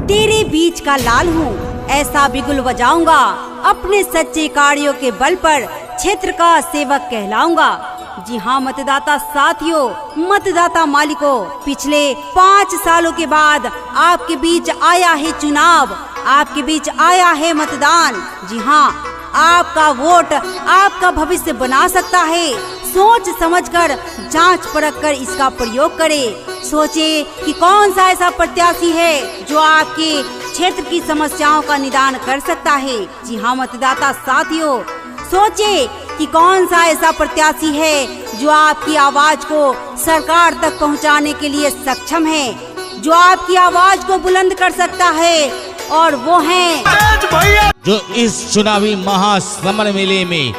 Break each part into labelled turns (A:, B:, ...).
A: तेरे बीच का लाल हूँ, ऐसा बिगुल बजाऊंगा, अपने सच्चे कार्यों के बल पर क्षेत्र का सेवक कहलाऊंगा। जी हाँ मतदाता साथियों, मतदाता मालिकों, पिछले 5 सालों के बाद आपके बीच आया है चुनाव, आपके बीच आया है मतदान। जी हाँ, आपका वोट आपका भविष्य बना सकता है। सोच समझकर, जांच परख कर इसका प्रयोग करें। सोचे कि कौन सा ऐसा प्रत्याशी है जो आपके क्षेत्र की समस्याओं का निदान कर सकता है। जी हाँ मतदाता साथियों, सोचे कि कौन सा ऐसा प्रत्याशी है जो आपकी आवाज को सरकार तक पहुंचाने के लिए सक्षम है, जो आपकी आवाज को बुलंद कर सकता है, और वो है
B: जो इस चुनावी महासमर मेले में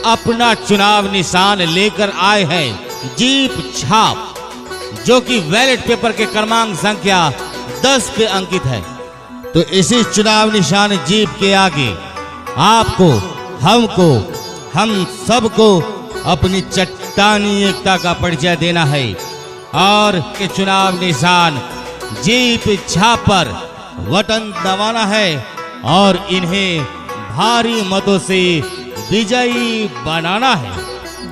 B: अपना चुनाव निशान लेकर आए हैं। जीप छाप, जो कि बैलेट पेपर के क्रमांक संख्या 10 पे अंकित है। तो इसी चुनाव निशान जीप के आगे आपको, हमको, हम सबको अपनी चट्टानी एकता का परिचय देना है और के चुनाव निशान जीप छाप पर बटन दबाना है और इन्हें भारी मतों से विजयी बनाना है।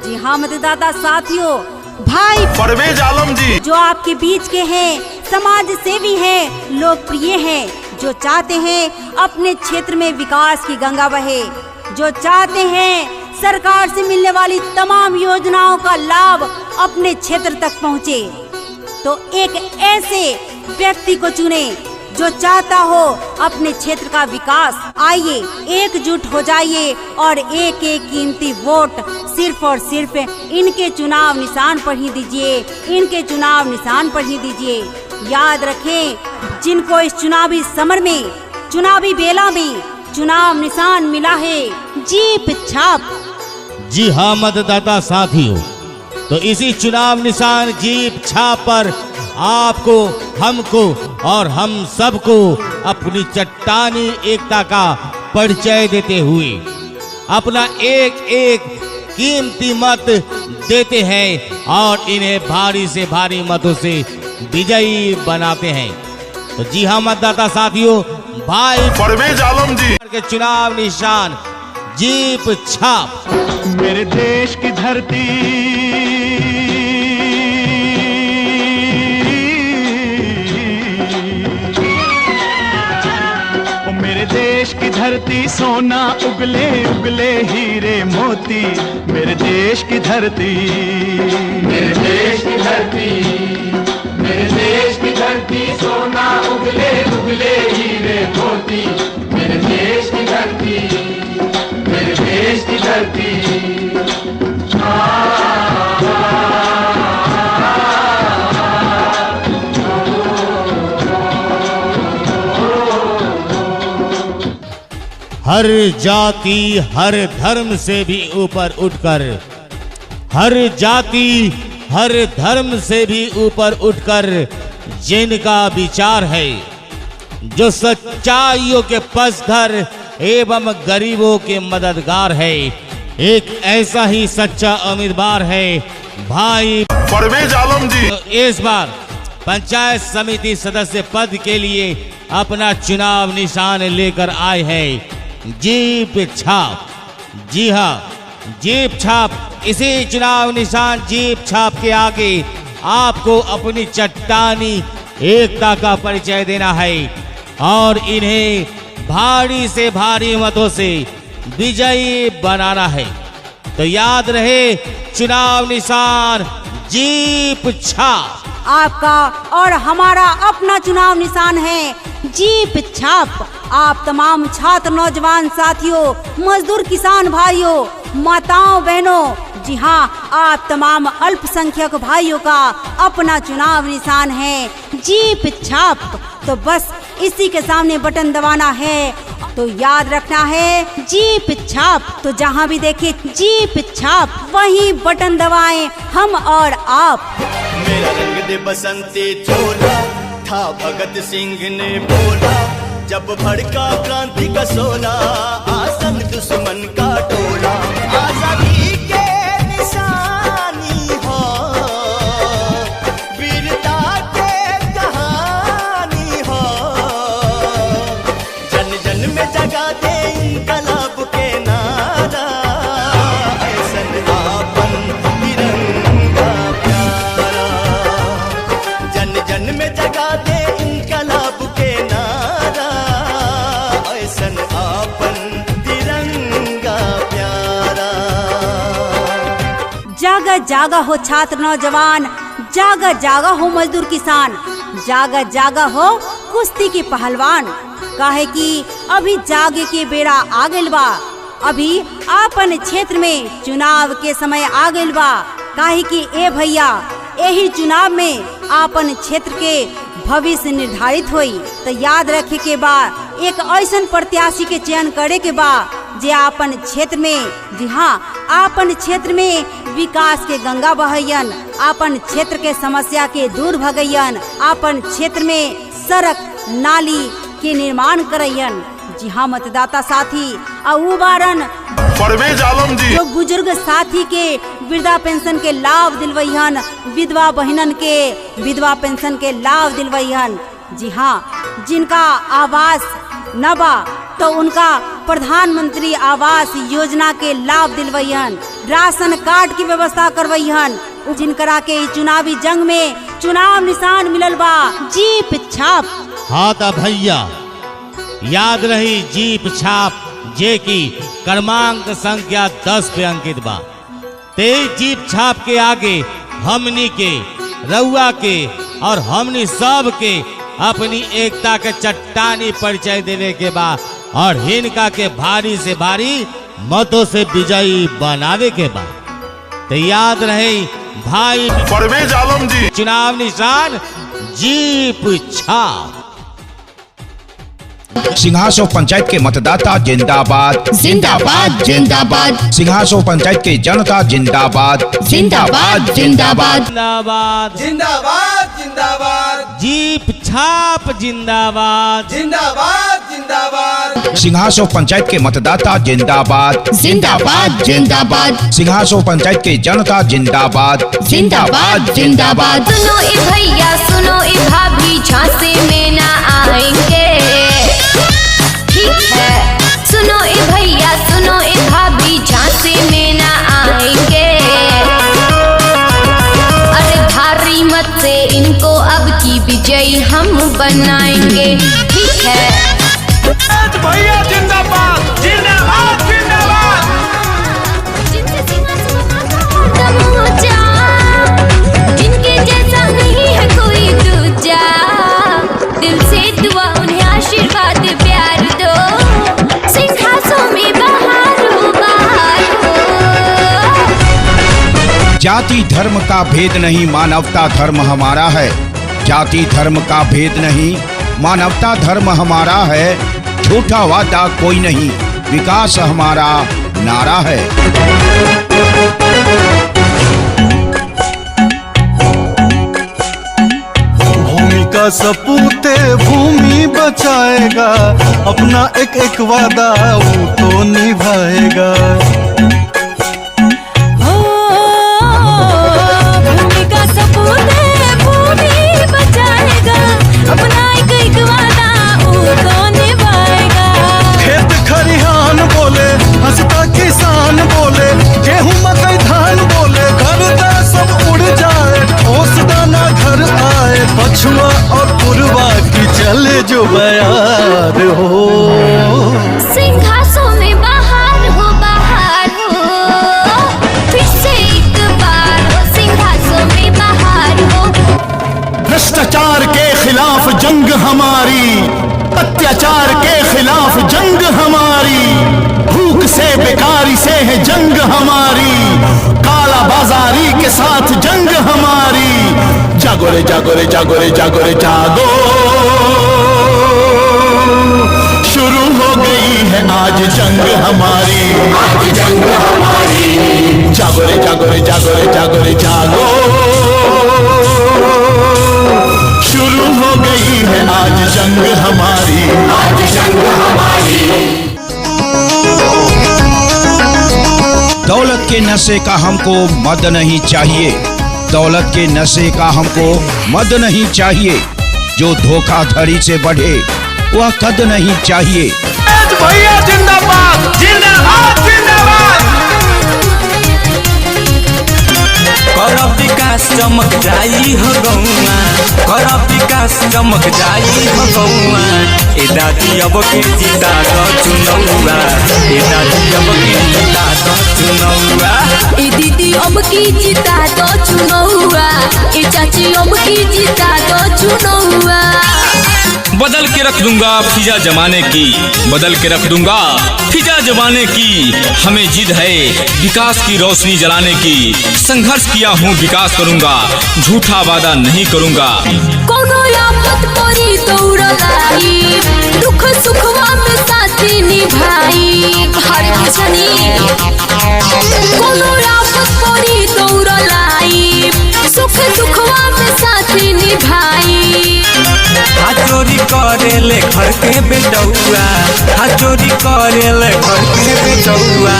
A: जी हाँ मतदाता साथियों, भाई
C: परवेज आलम जी
A: जो आपके बीच के हैं, समाज सेवी हैं, लोकप्रिय हैं, जो चाहते हैं अपने क्षेत्र में विकास की गंगा बहे, जो चाहते हैं सरकार से मिलने वाली तमाम योजनाओं का लाभ अपने क्षेत्र तक पहुंचे, तो एक ऐसे व्यक्ति को चुने जो चाहता हो अपने क्षेत्र का विकास। आइए एकजुट हो जाइए और एक एक कीमती वोट सिर्फ और सिर्फ इनके चुनाव निशान पर ही दीजिए, इनके चुनाव निशान पर ही दीजिए। याद रखें, जिनको इस चुनावी समर में, चुनावी बेला में चुनाव निशान मिला है जीप छाप।
B: जी हाँ मतदाता साथियों, तो इसी चुनाव निशान जीप छाप पर आपको, हमको और हम सबको अपनी चट्टानी एकता का परिचय देते हुए अपना एक एक कीमती मत देते हैं और इन्हें भारी से भारी मतों से विजयी बनाते हैं। तो जी हाँ मतदाता साथियों, भाई
C: परवेज आलम जी
B: के चुनाव निशान जीप छाप।
D: मेरे देश की धरती, मेरे देश की धरती सोना उगले उगले हीरे मोती। मेरे देश की धरती, मेरे देश की धरती, मेरे देश की धरती सोना उगले उगले हीरे मोती। मेरे देश की धरती, मेरे देश की धरती।
B: हर जाति हर धर्म से भी ऊपर उठकर, हर जाति हर धर्म से भी ऊपर उठकर जिनका विचार है, जो सच्चाइयों के पसघर एवं गरीबों के मददगार है, एक ऐसा ही सच्चा उम्मीदवार है भाई
C: परवेज आलम जी।
B: तो इस बार पंचायत समिति सदस्य पद के लिए अपना चुनाव निशान लेकर आए हैं जीप छाप। जी हाँ, जीप छाप, इसी चुनाव निशान जीप छाप के आगे आपको अपनी चट्टानी एकता का परिचय देना है और इन्हें भारी से भारी मतों से विजयी बनाना है। तो याद रहे, चुनाव निशान जीप छाप।
A: आपका और हमारा अपना चुनाव निशान है जीप छाप। आप तमाम छात्र, नौजवान साथियों, मजदूर, किसान भाइयों, माताओं, बहनों, जी हाँ, आप तमाम अल्पसंख्यक भाइयों का अपना चुनाव निशान है जीप छाप। तो बस इसी के सामने बटन दबाना है, तो याद रखना है जीप छाप। तो जहाँ भी देखे जीप छाप, वहीं बटन दबाएं हम और आप।
E: मेरा रंग दे बसंती चोला था भगत सिंह ने बोला, जब भड़का क्रांति का सोला, आसन दुश्मन का टोला। आजादी के निशानी हो, वीरता के कहानी हो,
A: जागा हो छात्र नौजवान, जागा जागा हो मजदूर किसान, जागा जागा हो कुश्ती के पहलवान। काहे कि अभी जागे के बेड़ा आ गइल बा, अभी अपन क्षेत्र में चुनाव के समय आ गइल बा। काहे कि ए भैया यही चुनाव में अपन क्षेत्र के भविष्य निर्धारित होई। तो याद रखे के बा एक ऐसन प्रत्याशी के चयन करे के बा जे अपन क्षेत्र में, जी हाँ, अपन क्षेत्र में विकास के गंगा बहैयन, अपन क्षेत्र के समस्या के दूर भगैयन, अपन क्षेत्र में सड़क नाली के निर्माण करैयन। जी हाँ मतदाता साथी, और बारन
C: परवेज आलम जी,
A: जो बुजुर्ग साथी के वृद्धा पेंशन के लाभ दिलवैहन, विधवा बहनन के विधवा पेंशन के लाभ दिलवैहन। जी हाँ, जिनका आवास न बा तो उनका प्रधानमंत्री आवास योजना के लाभ दिलवैहन, राशन कार्ड की व्यवस्था करवैहन। जिनकरा के चुनावी जंग में चुनाव निशान मिलल बा जीप छाप।
B: हाँ तो भैया याद रही जीप छाप, जे की क्रमांक संख्या 10 पे अंकित बा। तेज जीप छाप के आगे हमनी के, रउआ के और हमनी सब के अपनी एकता के चट्टानी परिचय देने के बाद और हिनका के भारी से भारी मतों से विजयी बनावे के बाद। तो याद रहे भाई
C: परवेज आलम जी,
B: चुनाव निशान जीप छाप।
F: सिंघासो पंचायत के मतदाता जिंदाबाद
G: जिंदाबाद जिंदाबाद,
F: सिंघासो पंचायत के जनता जिंदाबाद
G: जिंदाबाद जिंदाबाद,
B: जिंदाबाद
H: जिंदाबाद जिंदाबाद,
B: जीप छाप जिंदाबाद,
H: जिंदाबाद जिंदाबाद,
F: सिंघासो पंचायत के मतदाता जिंदाबाद
G: जिंदाबाद जिंदाबाद,
F: सिंघासो पंचायत के जनता जिंदाबाद
G: जिंदाबाद जिंदाबाद।
I: सुनो ए भैया सुनो ए भाभी, झांसे में ना आएंगे, ठीक है। सुनो ए भैया सुनो ए भाभी, झांसे में ना आएंगे। अरे भारी मत से इनको अब की विजयी हम बनाएंगे, ठीक है।
H: भैया जिंदाबाद जिंदाबाद जिंदाबाद।
I: जिनके जैसा नहीं है कोई दूजा, दिल से दुआ उन्हें आशीर्वाद प्यार दो, सिंहासों में बहार हो बहार हो।
F: जाति धर्म का भेद नहीं, मानवता धर्म हमारा है। जाति धर्म का भेद नहीं, मानवता धर्म हमारा है। झूठा वादा कोई नहीं, विकास हमारा नारा है।
J: भूमि का सपूत भूमि बचाएगा, अपना एक एक वादा वो तो निभाएगा।
I: भूमि का सपूत भूमि बचाएगा, अपना एक एक वादा वो तो निभाएगा।
J: खेत खरिहान बोले, हंसता किसान बोले, गेहूं मकई धान बोले, घर दा सब उड़ जाए, ओस दाना घर आए, पछुआ और पुरवा की चले जो बयार हो।
I: सिंघासों में बहार हो फिर से एक बार हो, सिंघासों में बहार हो।
D: भ्रष्टाचार के खिलाफ जंग हमारी, अत्याचार के खिलाफ जंग हमारी, भूख से बेकारी से है जंग हमारी, काला बाजारी के साथ जंग हमारी। जागो रे जागो रे जागो रे जागो रे जागो, शुरू हो गई है आज जंग हमारी, आज जंग हमारी। जागो रे जागो रे जागो रे जागो रे जागो, शुरू हो गई है आज जंग हमारी, आज जंग हमारी।
F: दौलत के नशे का हमको मद नहीं चाहिए, दौलत के नशे का हमको मद नहीं चाहिए। जो धोखाधड़ी से बढ़े वह कद नहीं चाहिए।
H: भैया जिंदाबाद जिंदाबाद जिंदाबाद।
K: कर विकास चमक जाई हो गौआ, कर विकास चमक जाई हो गौआ। ए दादी अब के जीता तो चुनौआ, ए दादी अब के जीता तो चुनौआ।
I: ए दीदी अब की जीता तो चुनौआ, ए चाची अब की जीता तो चुनौआ।
L: बदल के रख दूंगा फिजा जमाने की, बदल के रख दूंगा फिजा जमाने की। हमें जिद है विकास की रोशनी जलाने की, संघर्ष किया हूँ विकास करूंगा, झूठा वादा नहीं करूंगा।
I: कोनो आफत परी दौड़लाई, दुख सुखवा में साथी निभाई। हर किसनी कोनो आफत परी दौड़लाई, सुख दुखवा में साथी निभाई।
K: हाथ चोरी करेले घर के बेटौआ, हाथ चोरी करेले घर के बेटौआ।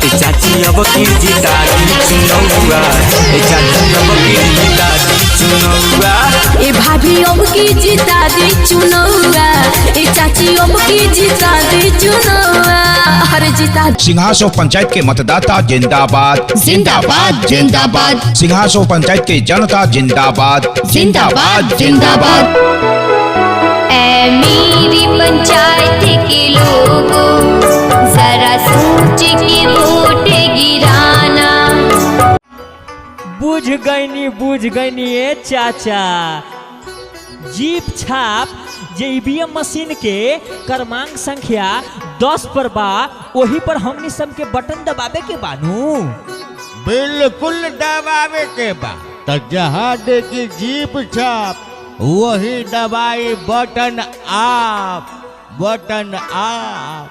K: ए चाची अब की जीता दी चुनौआ, ए चाची अब की जीता दी चुनौआ।
I: ए भाभी अब की जीता दी चुनौआ, ए चाची अब की जीता दी चुनौआ। हर जीता।
F: सिंघासो पंचायत के मतदाता जिंदाबाद
G: जिंदाबाद जिंदाबाद,
F: सिंघासो पंचायत के जनता जिंदाबाद
G: जिंदाबाद जिंदाबाद।
I: ऐ मेरी पंचायत के लोगों, जरा सोच के वोट गिराना।
M: बुझ गईनी ए चाचा। जीप छाप जे ईवीएम मशीन के क्रमांक संख्या 10 पर बा, वही पर हमनी सब के बटन दबावे के बानू।
B: बिल्कुल दबावे के बा। तो जहाँ देखी जीप छाप वही दबाई बटन आप, बटन आप,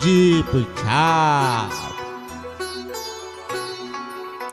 B: जीप छाप।